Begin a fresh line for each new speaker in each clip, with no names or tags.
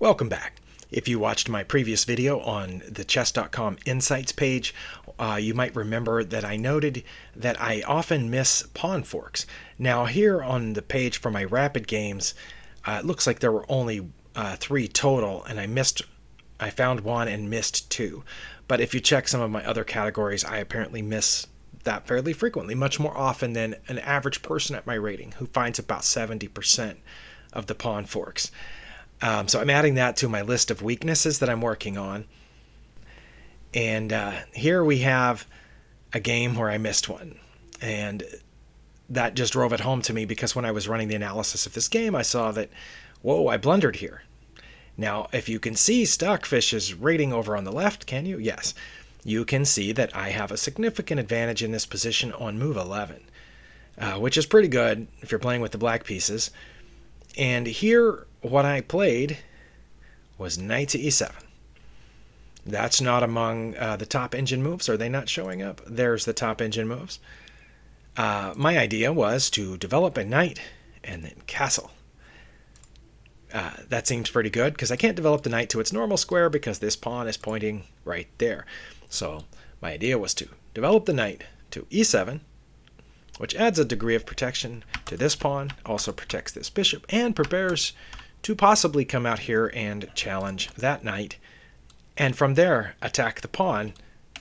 Welcome back. If you watched my previous video on the chess.com insights page, you might remember that I noted that I often miss pawn forks. Now here on the page for my rapid games, it looks like there were only 3 total, and I found 1 and missed 2. But if you check some of my other categories, I apparently miss that fairly frequently, much more often than an average person at my rating, who finds about 70% of the pawn forks. So I'm adding that to my list of weaknesses that I'm working on. And here we have a game where I missed one. And that just drove it home to me, because when I was running the analysis of this game, I saw that, whoa, I blundered here. Now, if you can see Stockfish's rating over on the left, can you? Yes. You can see that I have a significant advantage in this position on move 11, which is pretty good if you're playing with the black pieces. And here, what I played was knight to e7. That's not among the top engine moves. Are they not showing up? There's the top engine moves. My idea was to develop a knight and then castle. That seems pretty good, because I can't develop the knight to its normal square because this pawn is pointing right there. So my idea was to develop the knight to e7, which adds a degree of protection to this pawn, also protects this bishop, and prepares to possibly come out here and challenge that knight, and from there attack the pawn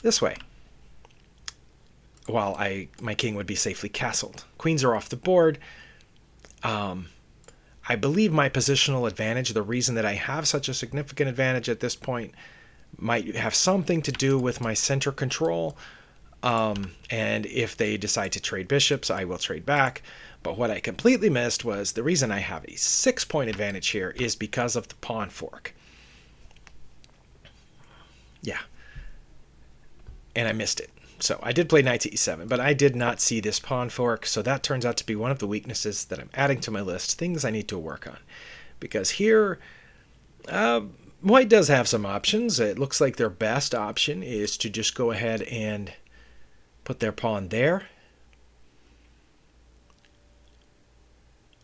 this way, while my king would be safely castled. Queens are off the board. I believe my positional advantage, the reason that I have such a significant advantage at this point, might have something to do with my center control. And if they decide to trade bishops, I will trade back. But what I completely missed was the reason I have a 6-point advantage here is because of the pawn fork. Yeah. And I missed it. So I did play knight to e7, but I did not see this pawn fork. So that turns out to be one of the weaknesses that I'm adding to my list, things I need to work on. Because here, white does have some options. It looks like their best option is to just go ahead and put their pawn there,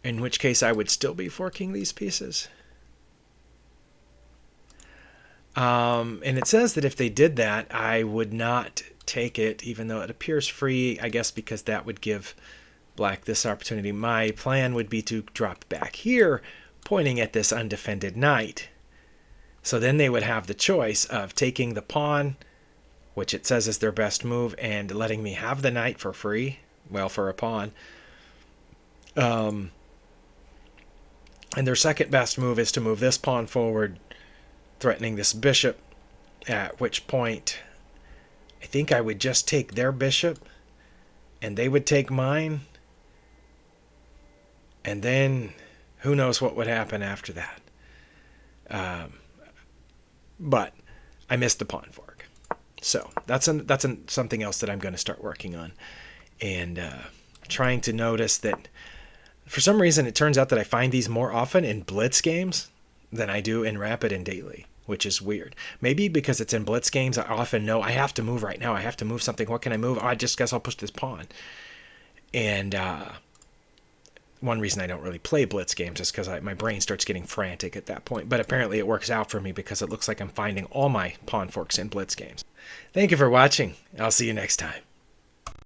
in which case I would still be forking these pieces. And it says that if they did that, I would not take it, even though it appears free, I guess because that would give black this opportunity. My plan would be to drop back here, pointing at this undefended knight. So then they would have the choice of taking the pawn, which it says is their best move, and letting me have the knight for free, well, for a pawn. And their second best move is to move this pawn forward, threatening this bishop, at which point I think I would just take their bishop, and they would take mine, and then who knows what would happen after that. But I missed the pawn fork. So that's something else that I'm going to start working on, and trying to notice that for some reason it turns out that I find these more often in blitz games than I do in rapid and daily, which is weird. Maybe because it's in blitz games, I often know I have to move right now. I have to move something. What can I move? Oh, I just guess I'll push this pawn. And one reason I don't really play blitz games is because my brain starts getting frantic at that point. But apparently it works out for me because it looks like I'm finding all my pawn forks in blitz games. Thank you for watching. I'll see you next time.